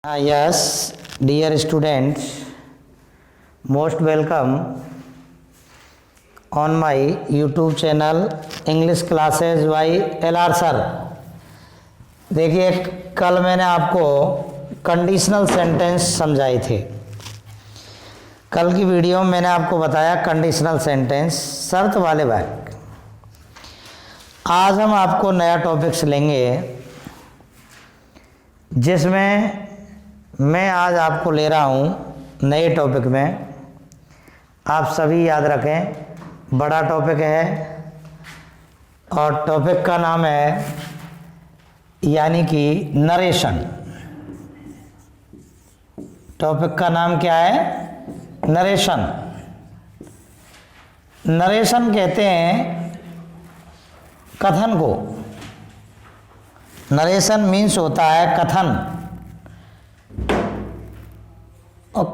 Yes, dear students, most welcome on my YouTube channel English Classes by LR Sir। देखिए, कल मैंने आपको conditional sentence समझाए थे। कल की वीडियो में मैंने आपको बताया कंडीशनल सेंटेंस, शर्त वाले वाक्य। आज हम आपको नया टॉपिक्स लेंगे जिसमें मैं आज आपको ले रहा हूँ नए टॉपिक में। आप सभी याद रखें, बड़ा टॉपिक है और टॉपिक का नाम है यानी कि नरेशन। टॉपिक का नाम क्या है? नरेशन। नरेशन कहते हैं कथन को। नरेशन मीन्स होता है कथन। और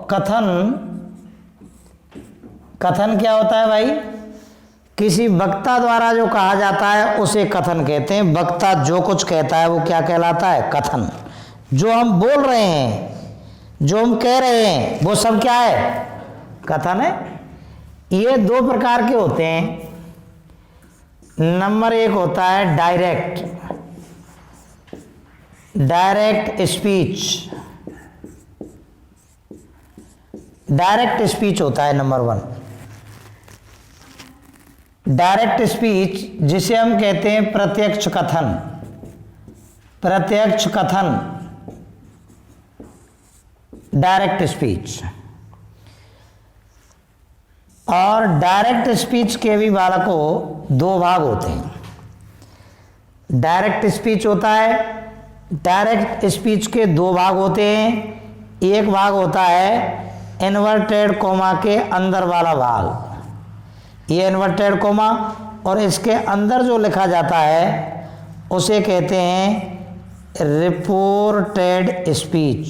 कथन क्या होता है भाई? किसी वक्ता द्वारा जो कहा जाता है उसे कथन कहते हैं। वक्ता जो कुछ कहता है वो क्या कहलाता है? कथन। जो हम बोल रहे हैं, जो हम कह रहे हैं, वो सब क्या है? कथन है। ये दो प्रकार के होते हैं। नंबर एक होता है डायरेक्ट स्पीच। डायरेक्ट स्पीच होता है नंबर वन। डायरेक्ट स्पीच जिसे हम कहते हैं प्रत्यक्ष कथन। प्रत्यक्ष कथन, डायरेक्ट स्पीच। और डायरेक्ट स्पीच के भी बालकों दो भाग होते हैं। डायरेक्ट स्पीच होता है, डायरेक्ट स्पीच के दो भाग होते हैं। एक भाग होता है इन्वर्टेड कोमा के अंदर वाला भाग। ये इन्वर्टेड कोमा और इसके अंदर जो लिखा जाता है उसे कहते हैं रिपोर्टेड स्पीच।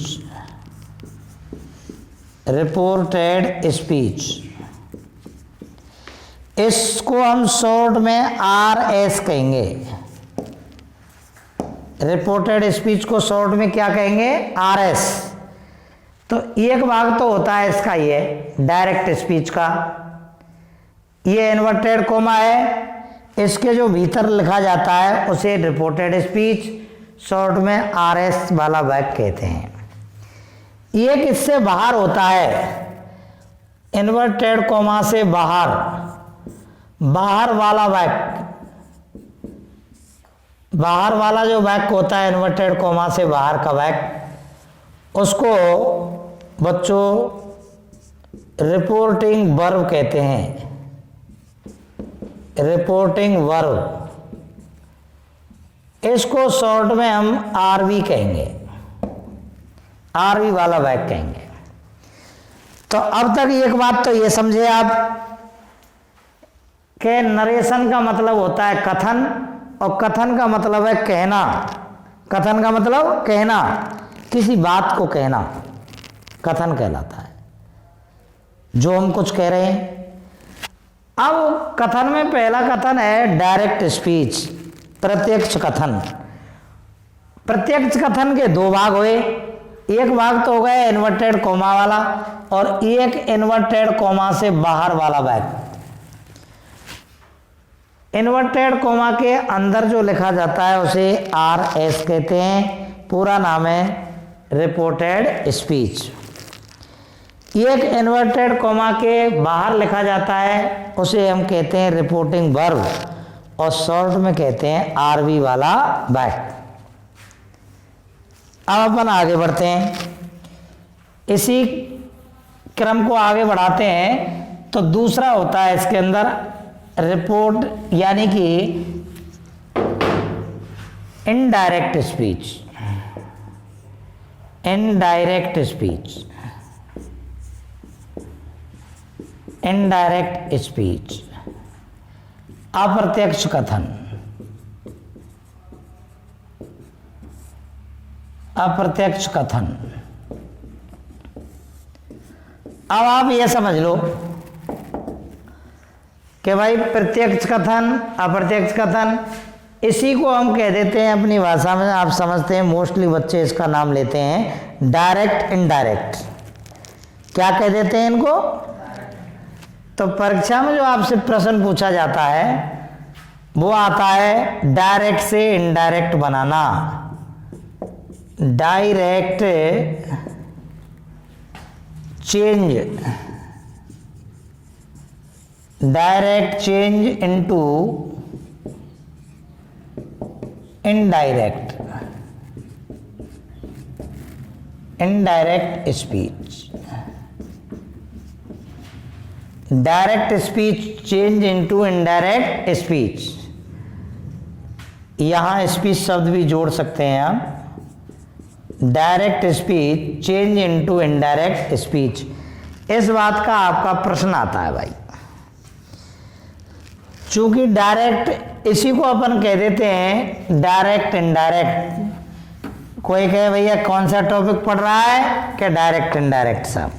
रिपोर्टेड स्पीच, इसको हम शॉर्ट में RS कहेंगे। रिपोर्टेड स्पीच को शॉर्ट में क्या कहेंगे? RS। तो एक भाग तो होता है इसका ये डायरेक्ट स्पीच का। ये इन्वर्टेड कोमा है, इसके जो भीतर लिखा जाता है उसे रिपोर्टेड स्पीच, शॉर्ट में RS वाला वाक्य कहते हैं। एक इससे बाहर होता है, इन्वर्टेड कोमा से बाहर वाला वाक्य। बाहर वाला जो वाक्य होता है इन्वर्टेड कोमा से बाहर का वाक्य, उसको बच्चों रिपोर्टिंग वर्ब कहते हैं। रिपोर्टिंग वर्ब, इसको शॉर्ट में हम RV कहेंगे। RV वाला वाक्य कहेंगे। तो अब तक एक बात तो ये समझे आप कि नरेशन का मतलब होता है कथन और कथन का मतलब है कहना। कथन का मतलब कहना, किसी बात को कहना कथन कहलाता है, जो हम कुछ कह रहे हैं। अब कथन में पहला कथन है डायरेक्ट स्पीच, प्रत्यक्ष कथन। प्रत्यक्ष कथन के दो भाग हुए। एक भाग तो हो गया इन्वर्टेड कोमा वाला और एक इन्वर्टेड कोमा से बाहर वाला वाक्य। इन्वर्टेड कोमा के अंदर जो लिखा जाता है उसे RS कहते हैं। पूरा नाम है रिपोर्टेड स्पीच। एक इन्वर्टेड कोमा के बाहर लिखा जाता है उसे हम कहते हैं रिपोर्टिंग वर्ब और शॉर्ट में कहते हैं RV वाला वाक्य। अब अपन आगे बढ़ते हैं, इसी क्रम को आगे बढ़ाते हैं। तो दूसरा होता है इसके अंदर रिपोर्ट यानी कि indirect speech. Indirect speech, indirect speech, अप्रत्यक्ष कथन। अप्रत्यक्ष कथन। अब आप ये समझ लो कि भाई प्रत्यक्ष कथन, अप्रत्यक्ष कथन इसी को हम कह देते हैं अपनी भाषा में, आप समझते हैं, मोस्टली बच्चे इसका नाम लेते हैं डायरेक्ट इनडायरेक्ट। क्या कह देते हैं इनको? तो परीक्षा में जो आपसे प्रश्न पूछा जाता है वो आता है डायरेक्ट से इनडायरेक्ट बनाना, direct change, direct change into indirect, indirect speech, direct speech change into indirect speech. यहां स्पीच शब्द भी जोड़ सकते हैं आप, direct speech change into indirect speech. इस बात का आपका प्रश्न आता है भाई, चूंकि डायरेक्ट इसी को अपन कह देते हैं डायरेक्ट इनडायरेक्ट। कोई कहे भैया कौन सा टॉपिक पढ़ रहा है, क्या डायरेक्ट इनडायरेक्ट साहब,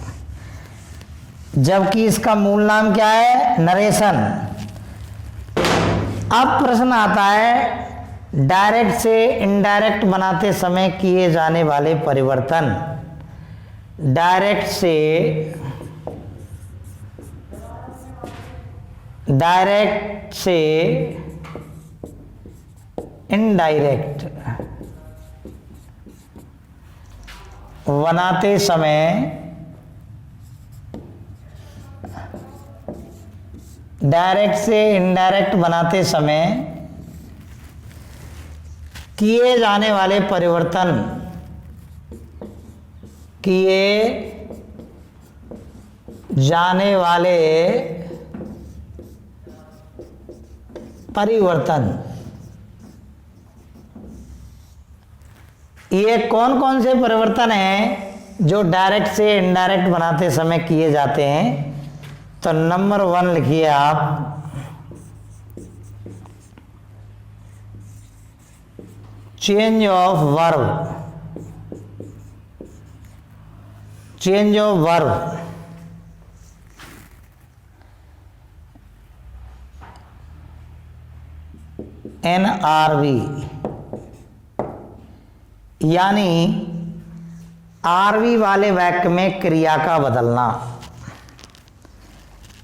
जबकि इसका मूल नाम क्या है, नरेशन। अब प्रश्न आता है डायरेक्ट से इनडायरेक्ट बनाते समय किए जाने वाले परिवर्तन, डायरेक्ट से इनडायरेक्ट बनाते समय डायरेक्ट से इनडायरेक्ट बनाते समय किए जाने वाले परिवर्तन, किए जाने वाले परिवर्तन, ये कौन कौन से परिवर्तन हैं जो डायरेक्ट से इनडायरेक्ट बनाते समय किए जाते हैं? तो नंबर 1 लिखिए आप, change of verb, change of verb, NRV, यानी आरवी वाले वाक्य में क्रिया का बदलना,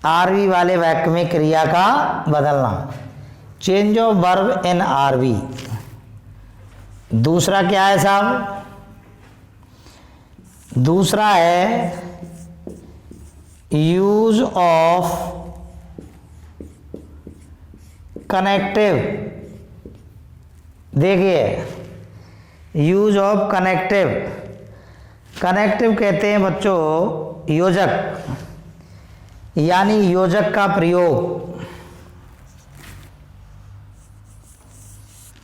आरवी वाले वाक्य में क्रिया का बदलना, change of verb in RV. दूसरा क्या है साहब? दूसरा है यूज ऑफ कनेक्टिव। देखिए यूज ऑफ कनेक्टिव, कनेक्टिव कहते हैं बच्चों योजक, यानी योजक का प्रयोग।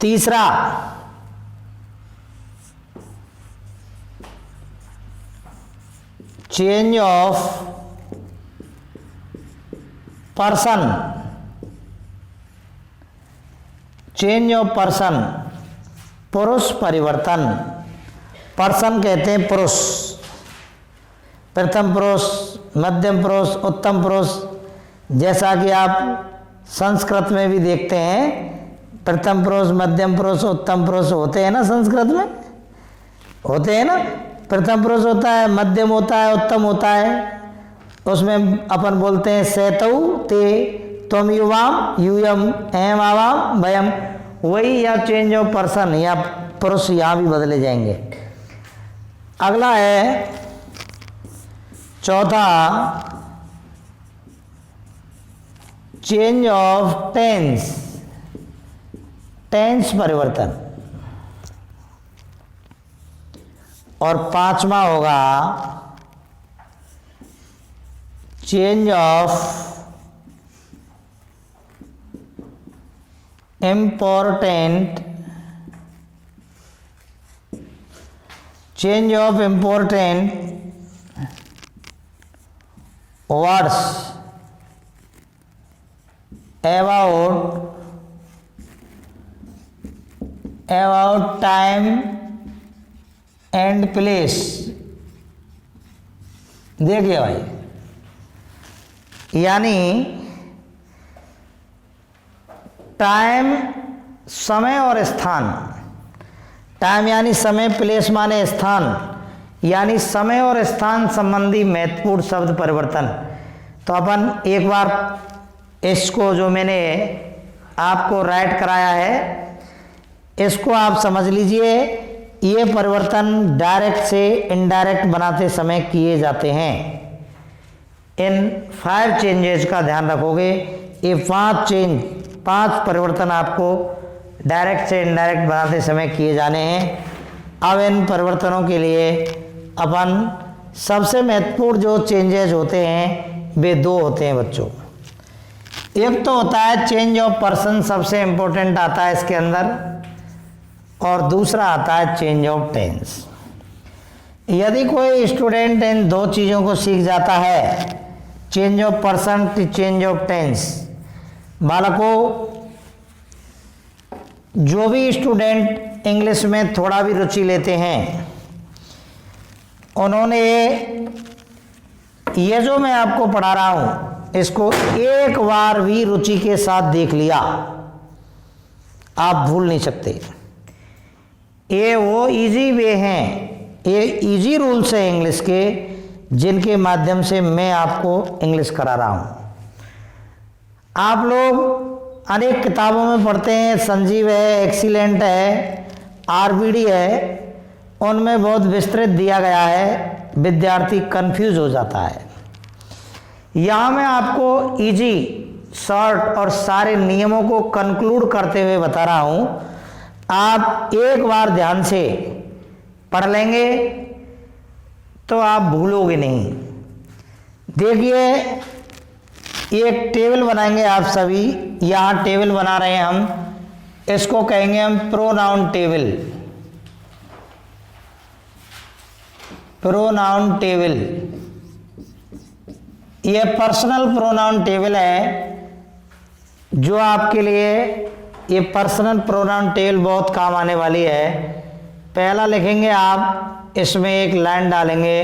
तीसरा change of person, change of person, पुरुष परिवर्तन। पर्सन कहते हैं पुरुष, प्रथम पुरुष, मध्यम पुरुष, उत्तम पुरुष। जैसा कि आप संस्कृत में भी देखते हैं प्रथम पुरुष, मध्यम पुरुष, उत्तम पुरुष होते हैं ना, संस्कृत में होते हैं ना। प्रथम पुरुष होता है, मध्यम होता है, उत्तम होता है। उसमें अपन बोलते हैं सेतौ ते त्वम युवाम यूयम एम आवाम वयम। वही या चेंज ऑफ पर्सन या पुरुष यहाँ भी बदले जाएंगे। अगला है चौथा चेंज ऑफ टेंस, टेंस परिवर्तन। और पांचवा होगा change of important, change of important words about time and place. देखिए भाई, यानी टाइम समय और स्थान, टाइम यानी समय, प्लेस माने स्थान, यानी समय और स्थान संबंधी महत्वपूर्ण शब्द परिवर्तन। तो अपन एक बार इसको जो मैंने आपको राइट कराया है इसको आप समझ लीजिए। ये परिवर्तन डायरेक्ट से इनडायरेक्ट बनाते समय किए जाते हैं। इन 5 चेंजेस का ध्यान रखोगे। ये 5 परिवर्तन आपको डायरेक्ट से इनडायरेक्ट बनाते समय किए जाने हैं। अब इन परिवर्तनों के लिए अपन सबसे महत्वपूर्ण जो चेंजेस होते हैं वे 2 होते हैं बच्चों। एक तो होता है चेंज ऑफ पर्सन, सबसे इंपॉर्टेंट आता है इसके अंदर, और दूसरा आता है चेंज ऑफ टेंस। यदि कोई स्टूडेंट इन 2 चीज़ों को सीख जाता है, change of person, change of tense, बालकों जो भी स्टूडेंट इंग्लिश में थोड़ा भी रुचि लेते हैं उन्होंने ये जो मैं आपको पढ़ा रहा हूं इसको एक बार भी रुचि के साथ देख लिया, आप भूल नहीं सकते। ये वो इजी वे हैं, ये इजी रूल्स हैं इंग्लिश के जिनके माध्यम से मैं आपको इंग्लिश करा रहा हूं। आप लोग अनेक किताबों में पढ़ते हैं, संजीव है, एक्सीलेंट है, आरबीडी है, उनमें बहुत विस्तृत दिया गया है, विद्यार्थी कंफ्यूज हो जाता है। यहाँ मैं आपको इजी, शॉर्ट और सारे नियमों को कंक्लूड करते हुए बता रहा हूँ। आप एक बार ध्यान से पढ़ लेंगे तो आप भूलोगे नहीं। देखिए एक टेबल बनाएंगे आप सभी, यहाँ टेबल बना रहे हैं हम, इसको कहेंगे हम प्रोनाउन टेबल। प्रोनाउन टेबल ये पर्सनल प्रोनाउन टेबल है जो आपके लिए, ये पर्सनल प्रोनाउन टेबल बहुत काम आने वाली है। पहला लिखेंगे आप, इसमें एक लाइन डालेंगे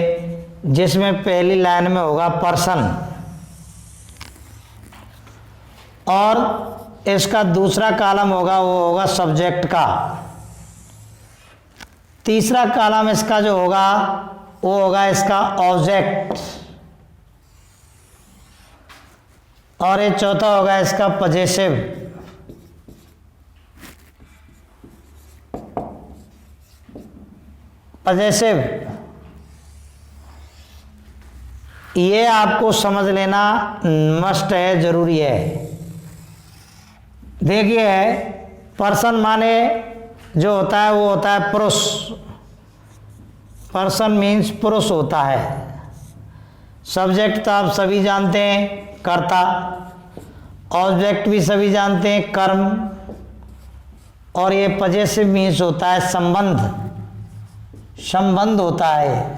जिसमें पहली लाइन में होगा पर्सन, और इसका दूसरा कॉलम होगा वो होगा सब्जेक्ट का, तीसरा कॉलम इसका जो होगा वो होगा इसका ऑब्जेक्ट, और ये चौथा होगा इसका पजेसिव। पजेसिव ये आपको समझ लेना मस्ट है, जरूरी है। देखिए पर्सन माने जो होता है वो होता है पुरुष, पर्सन मीन्स पुरुष होता है। सब्जेक्ट तो आप सभी जानते हैं, कर्ता। ऑब्जेक्ट भी सभी जानते हैं, कर्म। और ये पजेसिव मीन्स होता है संबंध, संबंध होता है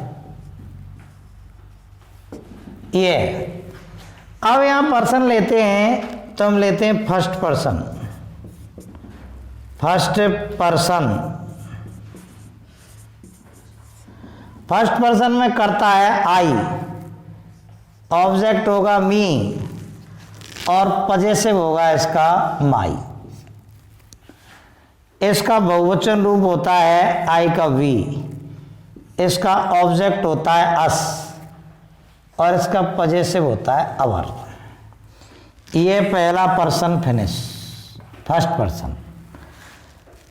ये। अब यहाँ पर्सन लेते हैं तो हम लेते हैं first person. First person, first person में करता है आई, ऑब्जेक्ट होगा मी, और पजेसिव होगा इसका माई। इसका बहुवचन रूप होता है आई का वी, इसका ऑब्जेक्ट होता है अस, और इसका पजेसिव होता है अवर। ये पहला पर्सन फिनिश, फर्स्ट पर्सन।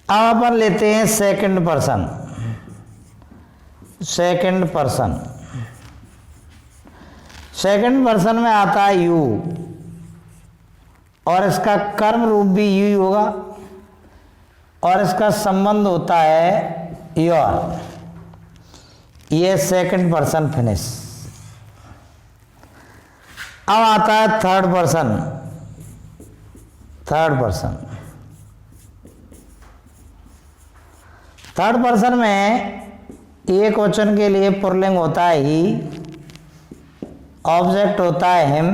अब अपन लेते हैं second person. Second person, second person में आता है यू, और इसका कर्म रूप भी यू ही होगा, और इसका संबंध होता है योर। ये सेकंड पर्सन फिनिश। अब आता है third person. Third person, third person में एक वचन के लिए पुल्लिंग होता है ही, ऑब्जेक्ट होता है हिम,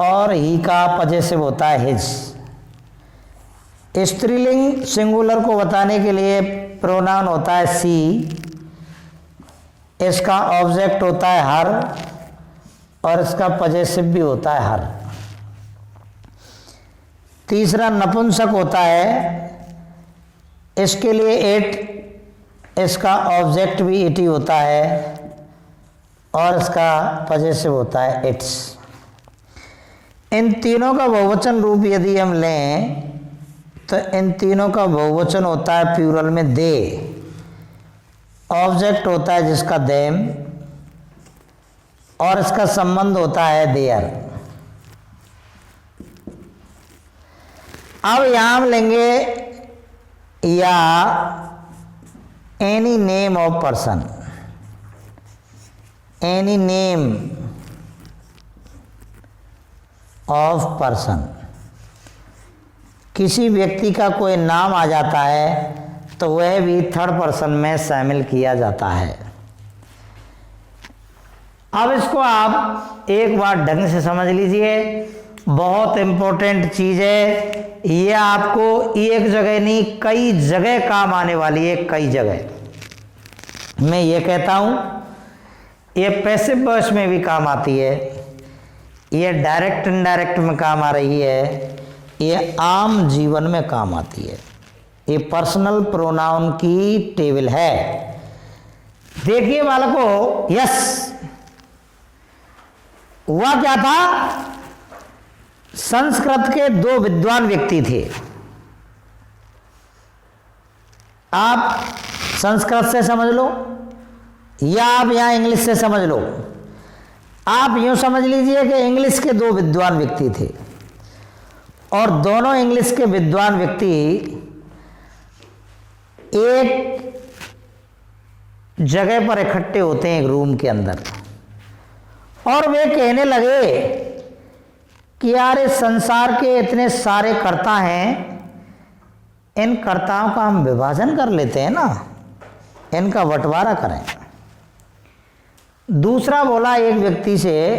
और ही का पजेसिव होता है हिज। स्त्रीलिंग सिंगुलर को बताने के लिए प्रोनाउन होता है सी, इसका ऑब्जेक्ट होता है हर, और इसका पजेसिव भी होता है हर। तीसरा नपुंसक होता है, इसके लिए इट, इसका ऑब्जेक्ट भी इट ही होता है और इसका पजेसिव होता है इट्स। इन तीनों का बहुवचन रूप यदि हम लें तो इन तीनों का बहुवचन होता है प्लूरल में दे, ऑब्जेक्ट होता है जिसका देम और इसका संबंध होता है देयर। अब यहां हम लेंगे या any name of person, any name of person, किसी व्यक्ति का कोई नाम आ जाता है तो वह भी थर्ड पर्सन में शामिल किया जाता है। अब इसको आप एक बार ढंग से समझ लीजिए, बहुत इंपॉर्टेंट चीज है ये, आपको एक जगह नहीं कई जगह काम आने वाली है, कई जगह। मैं ये कहता हूं ये पैसिव वॉइस में भी काम आती है, ये डायरेक्ट इनडायरेक्ट में काम आ रही है, ये आम जीवन में काम आती है। ये पर्सनल प्रोनाउन की टेबल है। देखिए बालकों, यस, हुआ क्या था, संस्कृत के दो विद्वान व्यक्ति थे। आप संस्कृत से समझ लो या आप यहां इंग्लिश से समझ लो। आप यूं समझ लीजिए कि इंग्लिश के दो विद्वान व्यक्ति थे और दोनों इंग्लिश के विद्वान व्यक्ति एक जगह पर इकट्ठे होते हैं, एक रूम के अंदर, और वे कहने लगे कि यार इस संसार के इतने सारे कर्ता हैं, इन कर्ताओं का हम विभाजन कर लेते हैं ना, इनका बंटवारा करें। दूसरा बोला एक व्यक्ति से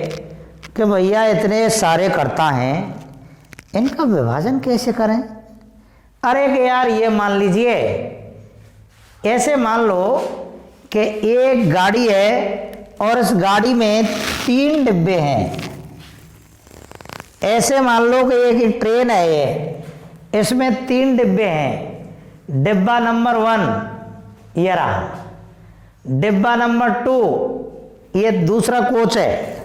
कि भैया इतने सारे कर्ता हैं, इनका विभाजन कैसे करें। अरे कि यार ये मान लीजिए, ऐसे मान लो कि एक गाड़ी है और इस गाड़ी में 3 डिब्बे हैं। ऐसे मान लो कि एक ट्रेन है ये, इसमें 3 डिब्बे हैं। डिब्बा नंबर 1 ये रहा, डिब्बा नंबर 2 ये दूसरा कोच है,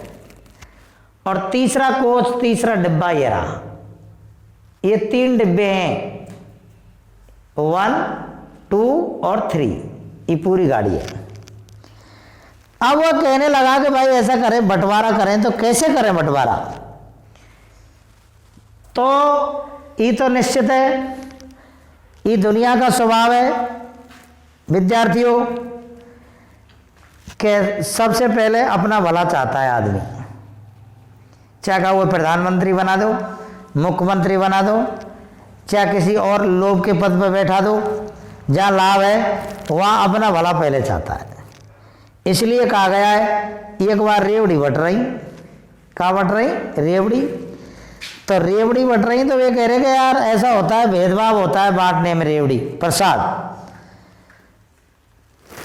और तीसरा कोच, तीसरा डिब्बा ये रहा। ये 3 डिब्बे हैं, 1, 2 और 3, ये पूरी गाड़ी है। अब वो कहने लगा कि भाई ऐसा करें, बंटवारा करें, तो कैसे करें बंटवारा। तो ये तो निश्चित है, ये दुनिया का स्वभाव है विद्यार्थियों कि सबसे पहले अपना भला चाहता है आदमी। चाहे वो प्रधानमंत्री बना दो, मुख्यमंत्री बना दो, चाहे किसी और लोभ के पद पर बैठा दो, जहाँ लाभ है वहाँ अपना भला पहले चाहता है। इसलिए कहा गया है, एक बार रेवड़ी बट रही, कहाँ बट रही, रेवड़ी, तो रेवड़ी बट रही तो वे कह रहे कि यार ऐसा होता है, भेदभाव होता है बांटने में। रेवड़ी प्रसाद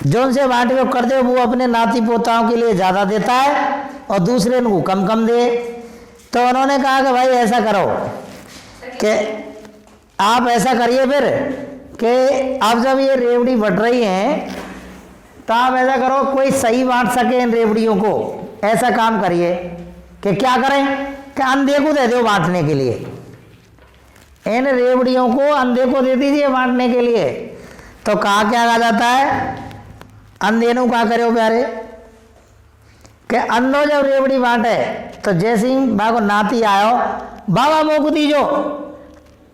जो उनसे बांट के कर दे वो अपने नाती पोताओं के लिए ज़्यादा देता है और दूसरे को कम कम दे। तो उन्होंने कहा कि भाई ऐसा करो कि आप ऐसा करिए फिर कि अब जब ये रेवड़ी बट रही हैं तो आप ऐसा करो कोई सही बांट सके इन रेवड़ियों को। ऐसा काम करिए कि क्या करें कि अंधे को दे दो बांटने के लिए, इन रेवड़ियों को अंधे को दे दीजिए बांटने के लिए। तो कहा क्या कहा जाता है, अंधे नु क्या करे प्यारे कि अंधो जब रेवड़ी बांटे तो जैसे ही बाको नाती आयो, बाबा मोक दीजो,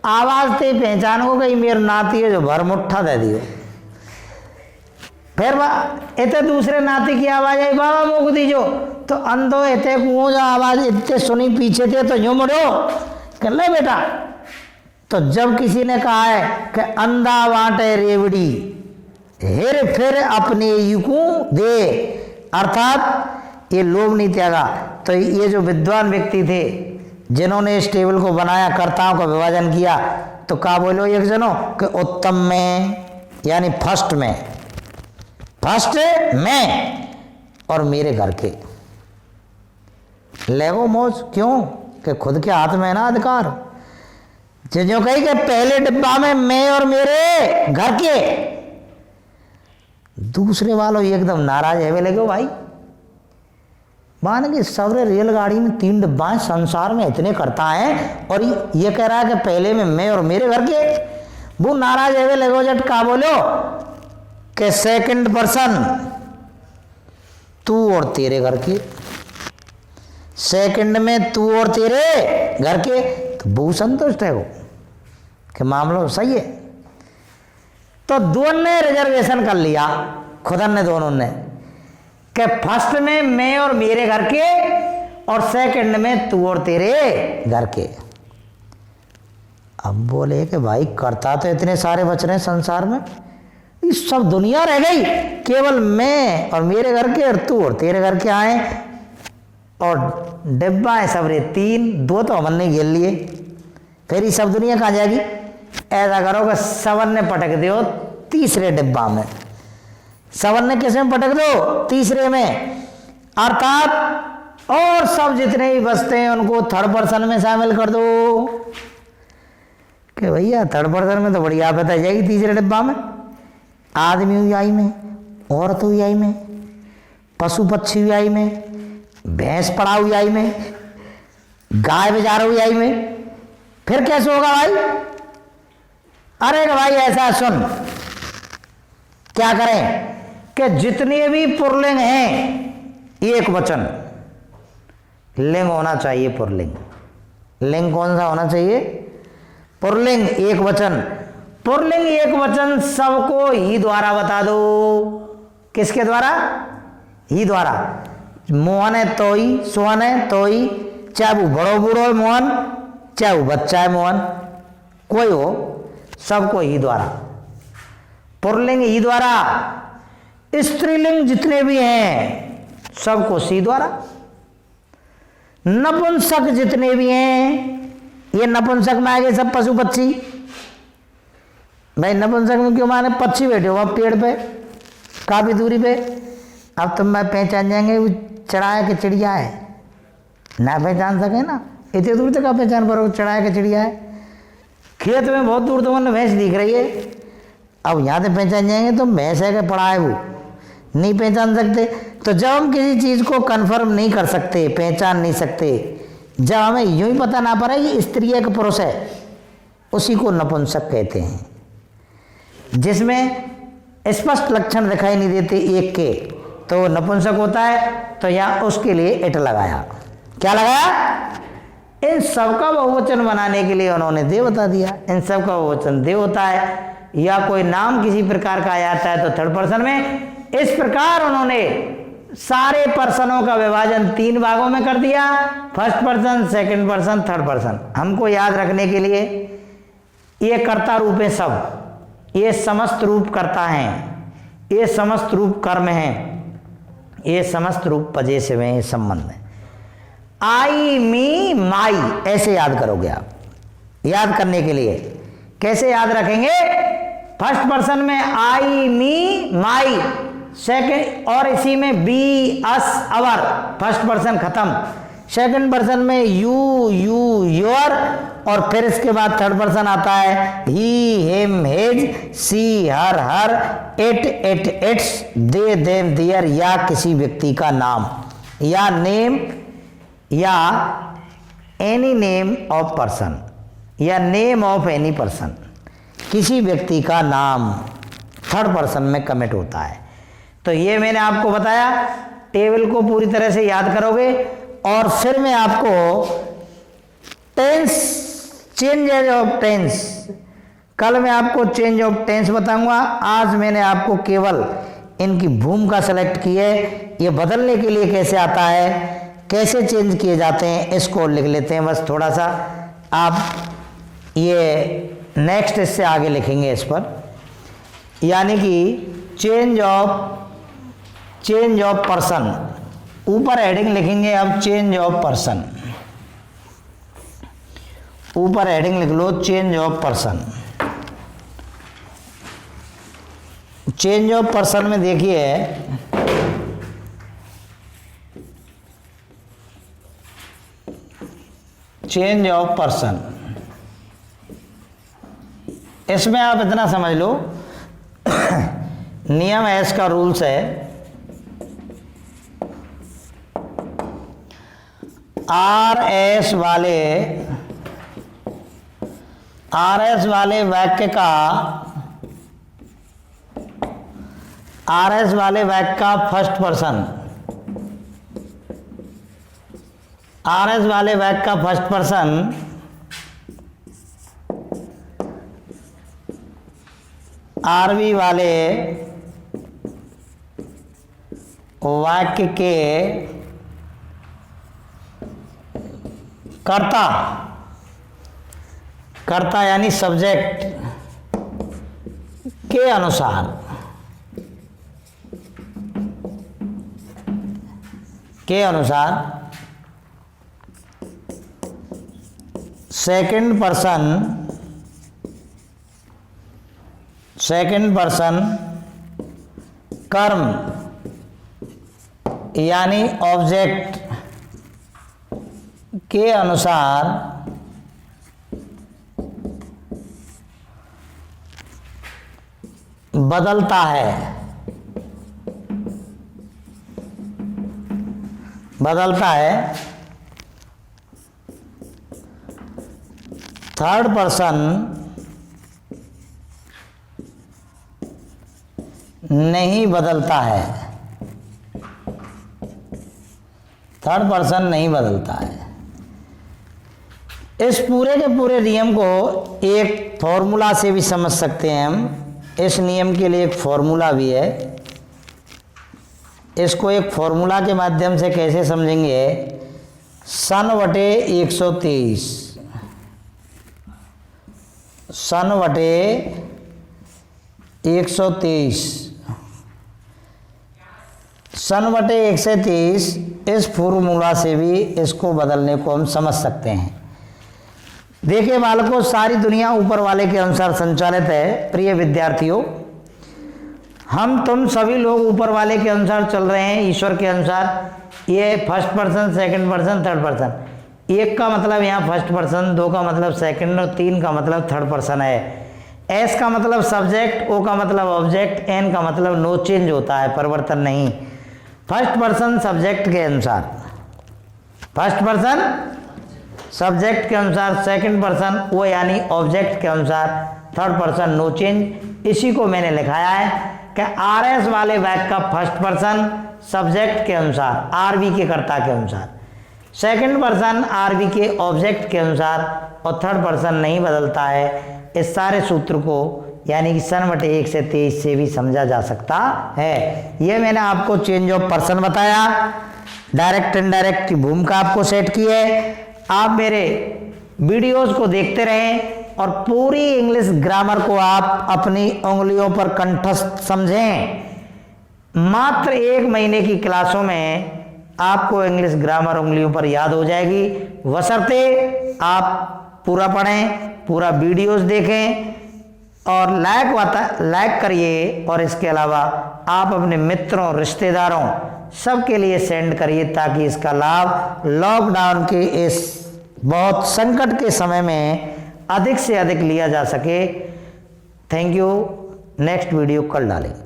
आवाज ते पहचान हो गई मेरे नाती है जो भर मुट्ठा दे दियो। फिर इतने दूसरे नाती की आवाज आई, बाबा मोक दीजो, तो अंधो इतने कुओं जो आवाज इतने सुनी पीछे थे तो यूं मुड़ो कि ले बेटा। तो जब किसी ने कहा है कि अंधा बांटे रेवड़ी हेर फिर अपने युकू दे, अर्थात ये लोभ नहीं त्यागा। तो ये जो विद्वान व्यक्ति थे जिन्होंने इस टेबल को बनाया, कर्ताओं का विभाजन किया, तो क्या बोलो एक जनो कि उत्तम में यानी फर्स्ट में, फर्स्ट में और मेरे घर के लेगो मौज। क्यों कि खुद के हाथ में है ना अधिकार। जो कही कि पहले डिब्बा में मैं और मेरे घर के, दूसरे वालों एकदम नाराज है, वे लगे भाई मान के सवरे रेलगाड़ी में 3 डिब्बा है, संसार में इतने करता है और ये कह रहा है कि पहले में मैं और मेरे घर के। वो नाराज है, वे लगे झटका बोलो कि सेकंड पर्सन तू और तेरे घर के, सेकंड में तू और तेरे घर के। तो वो संतुष्ट है वो कि मामला सही है। तो दोनों ने रिजर्वेशन कर लिया, खुदा ने दोनों ने, कि फर्स्ट में मैं और मेरे घर के और सेकंड में तू और तेरे घर के। अब बोले कि भाई करता तो इतने सारे बच रहे हैं संसार में, इस सब दुनिया रह गई, केवल मैं और मेरे घर के और तू और तेरे घर के आए, और डिब्बा है सबरे 3, 2 तो हमने घेर लिए, फिर ये सब दुनिया कहाँ जाएगी। ऐसा करो कि सवन ने पटक दो तीसरे डिब्बा में, सवन ने किस में पटक दो, तीसरे में, अर्थात और सब जितने भी बचते हैं उनको थर्ड पर्सन में शामिल कर दो। कि भैया थर्ड पर्सन में तो बड़ी आफत आ जाएगी तीसरे डिब्बा में, आदमी हुई आई में, औरत हुई आई में, पशु पक्षी हुई आई में, भैंस पड़ा हुई आई में, गाय बेचारा हुई आई में, फिर कैसे होगा भाई। अरे भाई ऐसा सुन, क्या करें कि जितने भी पुरलिंग हैं एक वचन लिंग होना चाहिए, पुरलिंग। लिंग कौन सा होना चाहिए, पुरलिंग एक वचन। पुरलिंग एक वचन सबको ही द्वारा बता दो। किसके द्वारा, ही द्वारा। मोहन है तो ही, सोहन है तो ही, चाहे वो बड़ो बूढ़ो है मोहन, चाहे वो बच्चा है मोहन, कोई हो, सबको ही द्वारा। पुरलिंग ही द्वारा, स्त्रीलिंग जितने भी हैं सबको सी द्वारा। नपुंसक जितने भी हैं, ये नपुंसक में आ गए सब पशु पक्षी। भाई नपुंसक में क्यों माने, पक्षी बैठे हो आप पेड़ पे काफी दूरी पे, अब तुम मैं पहचान जाएंगे वो चढ़ाया के चिड़िया है, ना पहचान सके ना, इतनी दूर तक आप पहचान पाओ चढ़ाया के चिड़िया है। खेत में बहुत दूर तो भैंस दिख रही है, अब यहाँ से पहचान जाएंगे तो भैंस है कि पड़ा है, वो नहीं पहचान सकते। तो जब हम किसी चीज़ को कंफर्म नहीं कर सकते, पहचान नहीं सकते, जब हमें यूं ही पता ना पड़े कि स्त्री है कि पुरुष है, उसी को नपुंसक कहते हैं। जिसमें स्पष्ट लक्षण दिखाई नहीं देते एक के, तो नपुंसक होता है। तो यहाँ उसके लिए इट लगाया, क्या लगाया, इन सबका बहुवचन बनाने के लिए उन्होंने देव बता दिया। इन सबका बहुवचन देव होता है, या कोई नाम किसी प्रकार का आ जाता है तो थर्ड पर्सन में। इस प्रकार उन्होंने सारे पर्सनों का विभाजन 3 भागों में कर दिया, first person, second person, third person. हमको याद रखने के लिए ये कर्ता रूप है सब, ये समस्त रूप कर्ता हैं, ये समस्त रूप कर्म हैं, ये समस्त रूप पजेसिव हैं, संबंध है। आई मी माई ऐसे याद करोगे आप। याद करने के लिए कैसे याद रखेंगे, फर्स्ट पर्सन में आई मी माई, सेकंड और इसी में we us our, first person खत्म। सेकंड पर्सन में यू यू योर, और फिर इसके बाद थर्ड पर्सन आता है he him his, she her her, it it its, they them their, या किसी व्यक्ति का नाम, या नेम, या एनी नेम ऑफ पर्सन, या नेम ऑफ एनी पर्सन, किसी व्यक्ति का नाम थर्ड पर्सन में कमिट होता है। तो ये मैंने आपको बताया, टेबल को पूरी तरह से याद करोगे। और फिर मैं आपको टेंस, चेंज ऑफ टेंस, कल मैं आपको चेंज ऑफ टेंस बताऊंगा। आज मैंने आपको केवल इनकी भूमिका सेलेक्ट की है, ये बदलने के लिए कैसे आता है, कैसे चेंज किए जाते हैं, इसको लिख लेते हैं बस थोड़ा सा। आप ये नेक्स्ट इससे आगे लिखेंगे इस पर, यानी कि चेंज ऑफ पर्सन, ऊपर हेडिंग लिखेंगे अब चेंज ऑफ पर्सन, ऊपर हेडिंग लिख लो change of person. Change of person में देखिए चेंज ऑफ पर्सन, इसमें आप इतना समझ लो, नियम एस का रूल्स है, आर एस वाले वाक्य का फर्स्ट पर्सन, आरवी वाले वाक्य के कर्ता यानी सब्जेक्ट के अनुसार, सेकंड पर्सन कर्म यानी ऑब्जेक्ट के अनुसार बदलता है, थर्ड पर्सन नहीं बदलता है, इस पूरे के पूरे नियम को एक फॉर्मूला से भी समझ सकते हैं हम। इस नियम के लिए एक फॉर्मूला भी है, इसको एक फॉर्मूला के माध्यम से कैसे समझेंगे, सन बटे 123, सन बटे 130, इस फॉर्मूला से भी इसको बदलने को हम समझ सकते हैं। देखिए बालकों, सारी दुनिया ऊपर वाले के अनुसार संचालित है। प्रिय विद्यार्थियों, हम तुम सभी लोग ऊपर वाले के अनुसार चल रहे हैं, ईश्वर के अनुसार। ये first person, second person, third person. एक का मतलब यहाँ फर्स्ट पर्सन, दो का मतलब सेकंड और तीन का मतलब थर्ड पर्सन है। एस का मतलब सब्जेक्ट, ओ का मतलब ऑब्जेक्ट, एन का मतलब नो चेंज होता है, परिवर्तन नहीं। फर्स्ट पर्सन सब्जेक्ट के अनुसार, सब्जेक्ट के अनुसार, सेकंड पर्सन वो यानी ऑब्जेक्ट के अनुसार, थर्ड पर्सन नो चेंज। इसी को मैंने लिखाया है कि आर एस वाले वाक्य का फर्स्ट पर्सन सब्जेक्ट के अनुसार, आरवी के कर्ता के अनुसार, सेकंड पर्सन आरवी के ऑब्जेक्ट के अनुसार, और थर्ड पर्सन नहीं बदलता है। इस सारे सूत्र को यानी कि सन बटे 1 से 23 से भी समझा जा सकता है। ये मैंने आपको चेंज ऑफ पर्सन बताया, डायरेक्ट इनडायरेक्ट की भूमिका आपको सेट की है। आप मेरे वीडियोस को देखते रहें और पूरी इंग्लिश ग्रामर को आप अपनी उंगलियों पर कंठस्थ समझें। मात्र 1 महीने की क्लासों में आपको इंग्लिश ग्रामर उंगलियों पर याद हो जाएगी, बशर्ते आप पूरा पढ़ें, पूरा वीडियोस देखें और लाइक करिए। और इसके अलावा आप अपने मित्रों, रिश्तेदारों सबके लिए सेंड करिए, ताकि इसका लाभ लॉकडाउन के इस बहुत संकट के समय में अधिक से अधिक लिया जा सके। Thank you. नेक्स्ट वीडियो कल डालें।